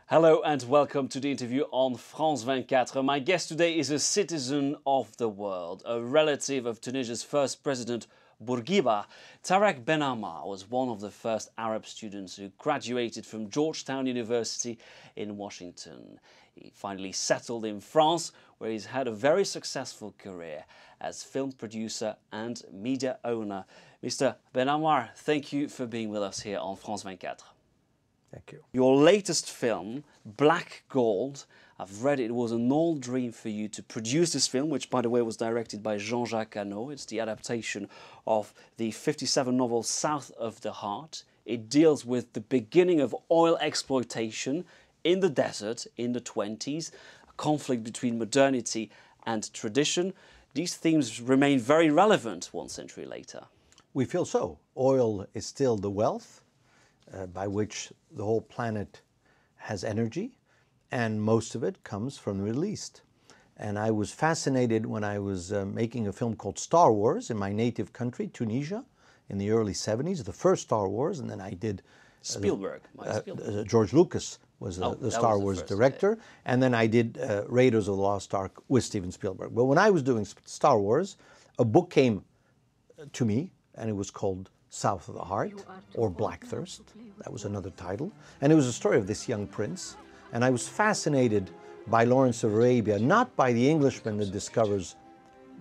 Hello and welcome to the interview on France 24. My guest today is a citizen of the world, a relative of Tunisia's first president, Bourguiba. Tarek Ben Ammar was one of the first Arab students who graduated from Georgetown University in Washington. He finally settled in France, where he's had a very successful career as film producer and media owner. Mr. Ben Ammar, thank you for being with us here on France 24. Thank you. Your latest film, Black Gold, I've read it was an old dream for you to produce this film, which, by the way, was directed by Jean-Jacques Hano. It's the adaptation of the 57 novel South of the Heart. It deals with the beginning of oil exploitation in the desert in the 20s, a conflict between modernity and tradition. These themes remain very relevant 1 century later. We feel so. Oil is still the wealth by which the whole planet has energy, and most of it comes from the Middle East. And I was fascinated when I was making a film called Star Wars in my native country, Tunisia, in the early 70s, the first Star Wars, and then I did... Spielberg. George Lucas was the Star Wars director, and then I did Raiders of the Lost Ark with Steven Spielberg. But when I was doing Star Wars, a book came to me, and it was called South of the Heart, or Black Thirst. That was another title. And it was a story of this young prince. And I was fascinated by Lawrence of Arabia, not by the Englishman that discovers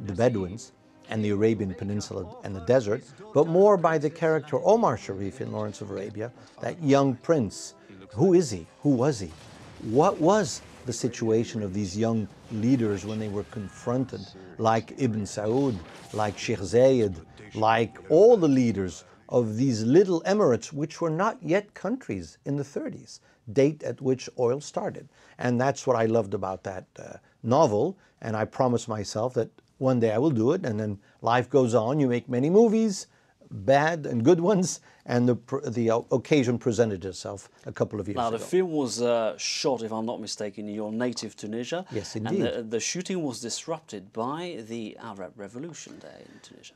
the Bedouins and the Arabian Peninsula and the desert, but more by the character Omar Sharif in Lawrence of Arabia, that young prince. Who is he? Who was he? What was the situation of these young leaders when they were confronted, like Ibn Saud, like Sheikh Zayed, like all the leaders of these little emirates, which were not yet countries in the 30s, date at which oil started. And that's what I loved about that novel, and I promised myself that one day I will do it, and then life goes on. You make many movies, bad and good ones, and the occasion presented itself a couple of years ago. Now, the film was shot, if I'm not mistaken, in your native Tunisia. Yes, indeed. And the shooting was disrupted by the Arab Revolution there in Tunisia.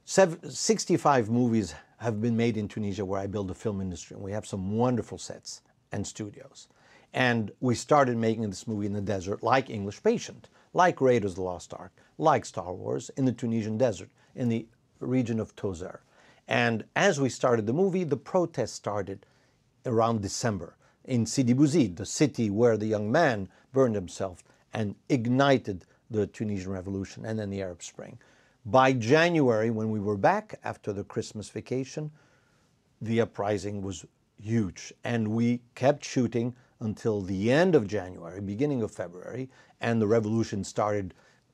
65 movies have been made in Tunisia where I build a film industry, and we have some wonderful sets and studios. And we started making this movie in the desert, like English Patient, like Raiders of the Lost Ark, like Star Wars, in the Tunisian desert, in the region of Tozeur. And as we started the movie, the protests started around December in Sidi Bouzid, the city where the young man burned himself and ignited the Tunisian Revolution and then the Arab Spring. By January, when we were back after the Christmas vacation, the uprising was huge. And we kept shooting until the end of January, beginning of February, and the revolution started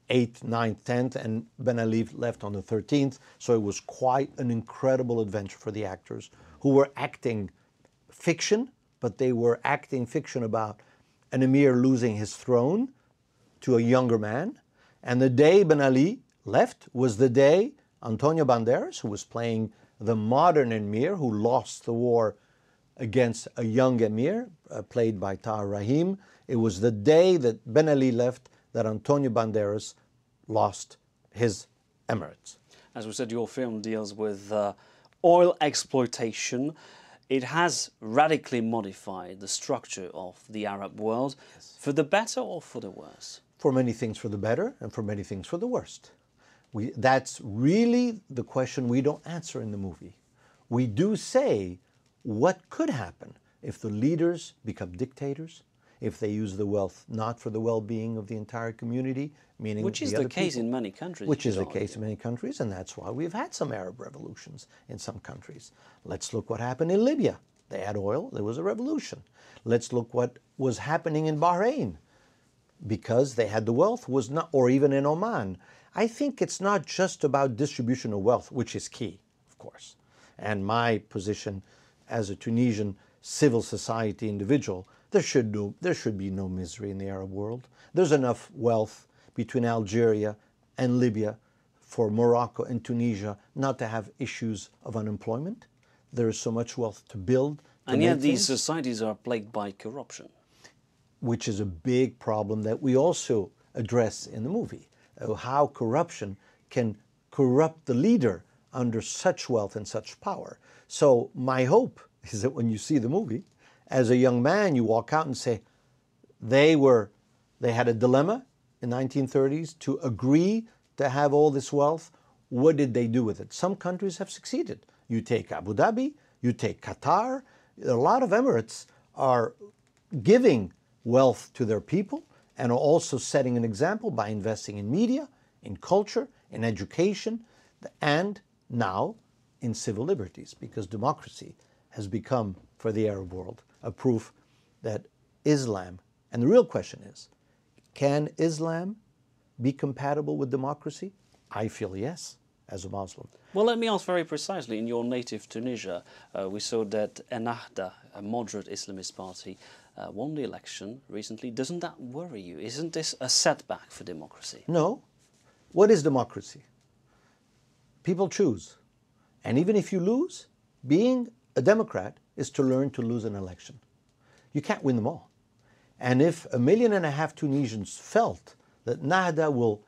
8th, 9th, 10th, and Ben Ali left on the 13th. So it was quite an incredible adventure for the actors who were acting fiction, but they were acting fiction about an emir losing his throne to a younger man. And the day Ben Ali left was the day Antonio Banderas, who was playing the modern emir who lost the war against a young emir, played by Tahir Rahim. It was the day that Ben Ali left that Antonio Banderas lost his emirates. As we said, your film deals with oil exploitation. It has radically modified the structure of the Arab world, yes. For the better or for the worse? For many things for the better and for many things for the worst. That's really the question we don't answer in the movie. We do say what could happen if the leaders become dictators, if they use the wealth not for the well-being of the entire community, meaning which is the case in many countries. Which is the case in many countries, and that's why we've had some Arab revolutions in some countries. Let's look what happened in Libya. They had oil, there was a revolution. Let's look what was happening in Bahrain. Because they had the wealth, was not, or even in Oman. I think it's not just about distribution of wealth, which is key, of course. And my position as a Tunisian civil society individual, there should be no misery in the Arab world. There's enough wealth between Algeria and Libya for Morocco and Tunisia not to have issues of unemployment. There is so much wealth to build. And yet these societies are plagued by corruption. Which is a big problem that we also address in the movie. How corruption can corrupt the leader under such wealth and such power. So my hope is that when you see the movie, as a young man, you walk out and say, they had a dilemma in the 1930s to agree to have all this wealth. What did they do with it? Some countries have succeeded. You take Abu Dhabi, you take Qatar, a lot of Emirates are giving wealth to their people and are also setting an example by investing in media, in culture, in education, and now in civil liberties, because democracy has become, for the Arab world, a proof that Islam, and the real question is, can Islam be compatible with democracy? I feel yes, as a Muslim. Well, let me ask very precisely. In your native Tunisia, we saw that Ennahda, a moderate Islamist party, won the election recently. Doesn't that worry you? Isn't this a setback for democracy? No. What is democracy? People choose. And even if you lose, being a Democrat is to learn to lose an election. You can't win them all. And if 1.5 million Tunisians felt that Nahda will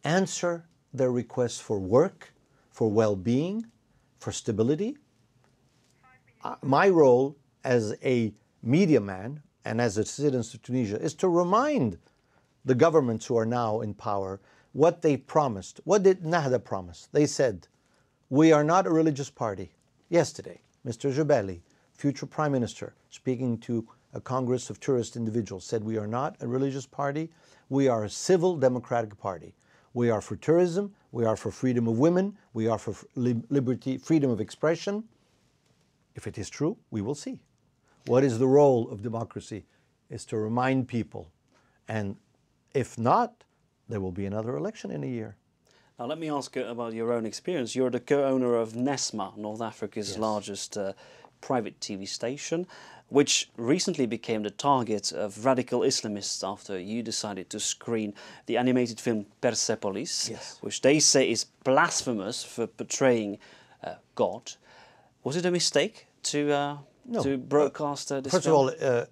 answer their requests for work, for well-being, for stability, my role as a media man and as a citizen of Tunisia is to remind the governments who are now in power what they promised. What did Nahda promise? They said, we are not a religious party. Yesterday, Mr. Jebeli, future Prime Minister, speaking to a Congress of tourist individuals, said we are not a religious party, we are a civil democratic party. We are for tourism, we are for freedom of women, we are for liberty, freedom of expression. If it is true, we will see. What is the role of democracy? Is to remind people. And if not, there will be another election in a year. Now let me ask about your own experience. You're the co-owner of Nesma, North Africa's largest private TV station, which recently became the target of radical Islamists after you decided to screen the animated film Persepolis, which they say is blasphemous for portraying God. Was it a mistake to broadcast this First film? of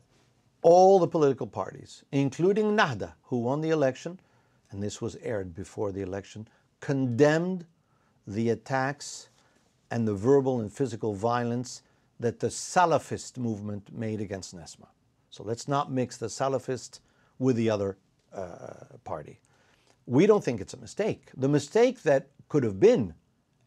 all the political parties, including Nahda, who won the election, and this was aired before the election, condemned the attacks and the verbal and physical violence that the Salafist movement made against Nesma. So let's not mix the Salafist with the other party. We don't think it's a mistake. The mistake that could have been,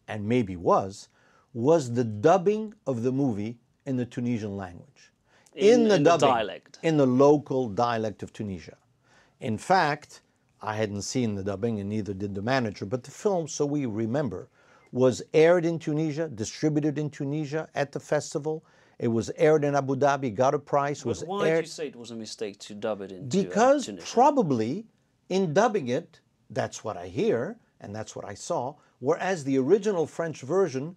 and maybe was the dubbing of the movie in the Tunisian language. In the dialect. In the local dialect of Tunisia. In fact, I hadn't seen the dubbing and neither did the manager, but the film, so we remember, was aired in Tunisia, distributed in Tunisia at the festival. It was aired in Abu Dhabi, got a prize. But why did you say it was a mistake to dub it into Because Tunisian? probably in dubbing it, that's what I hear and that's what I saw, whereas the original French version,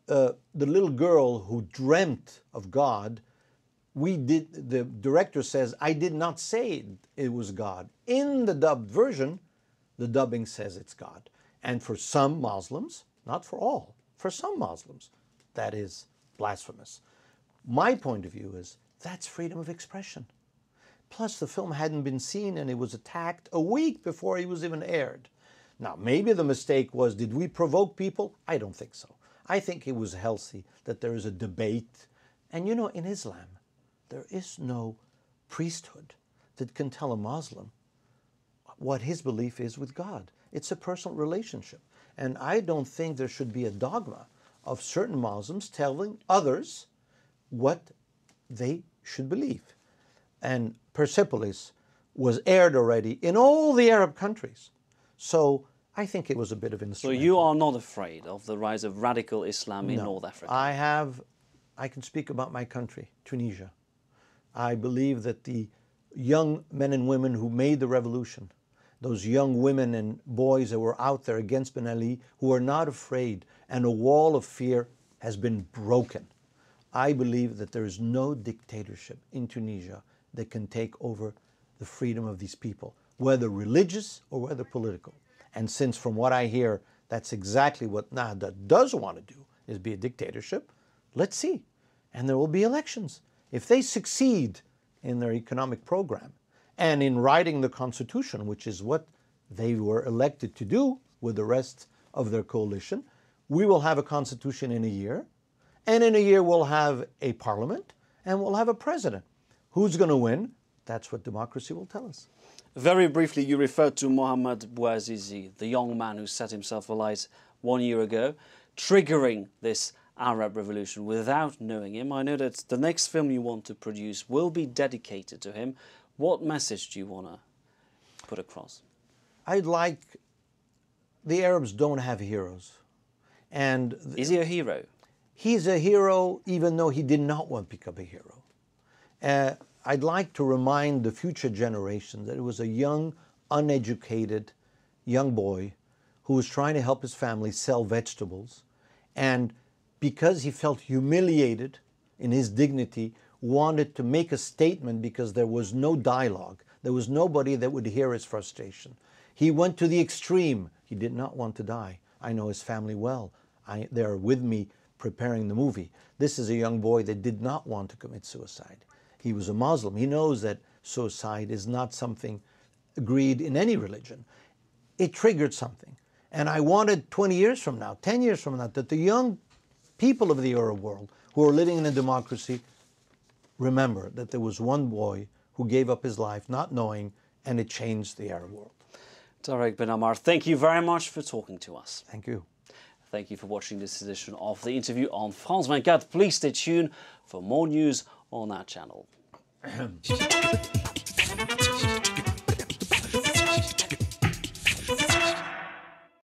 the little girl who dreamt of God, the director says, I did not say it was God. In the dubbed version, the dubbing says it's God. And for some Muslims, not for all, for some Muslims, that is blasphemous. My point of view is that's freedom of expression. Plus, the film hadn't been seen and it was attacked a week before it was even aired. Now, maybe the mistake was, did we provoke people? I don't think so. I think it was healthy that there is a debate. And you know, in Islam, there is no priesthood that can tell a Muslim what his belief is with God. It's a personal relationship. And I don't think there should be a dogma of certain Muslims telling others what they should believe. And Persepolis was aired already in all the Arab countries. So I think it was a bit of an instrument. So you are not afraid of the rise of radical Islam in North Africa? I can speak about my country, Tunisia. I believe that the young men and women who made the revolution, those young women and boys that were out there against Ben Ali, who are not afraid, and a wall of fear has been broken. I believe that there is no dictatorship in Tunisia that can take over the freedom of these people, whether religious or whether political. And since from what I hear, that's exactly what Nahda does want to do, is be a dictatorship, let's see. And there will be elections. If they succeed in their economic program and in writing the constitution, which is what they were elected to do with the rest of their coalition, we will have a constitution in a year, and in a year we'll have a parliament, and we'll have a president. Who's going to win? That's what democracy will tell us. Very briefly, you referred to Mohamed Bouazizi, the young man who set himself alight 1 year ago, triggering this Arab revolution without knowing him. I know that the next film you want to produce will be dedicated to him. What message do you want to put across? The Arabs don't have heroes. And is he a hero? He's a hero even though he did not want to become a hero. I'd like to remind the future generation that it was a young, uneducated young boy who was trying to help his family sell vegetables, and because he felt humiliated in his dignity, wanted to make a statement because there was no dialogue. There was nobody that would hear his frustration. He went to the extreme. He did not want to die. I know his family well. They're with me preparing the movie. This is a young boy that did not want to commit suicide. He was a Muslim. He knows that suicide is not something agreed in any religion. It triggered something. And I wanted 20 years from now, 10 years from now, that the young people of the Arab world who are living in a democracy remember that there was one boy who gave up his life not knowing, and it changed the Arab world. Tarek Ben Ammar, thank you very much for talking to us. Thank you. Thank you for watching this edition of The Interview on France 24. Please stay tuned for more news on our channel.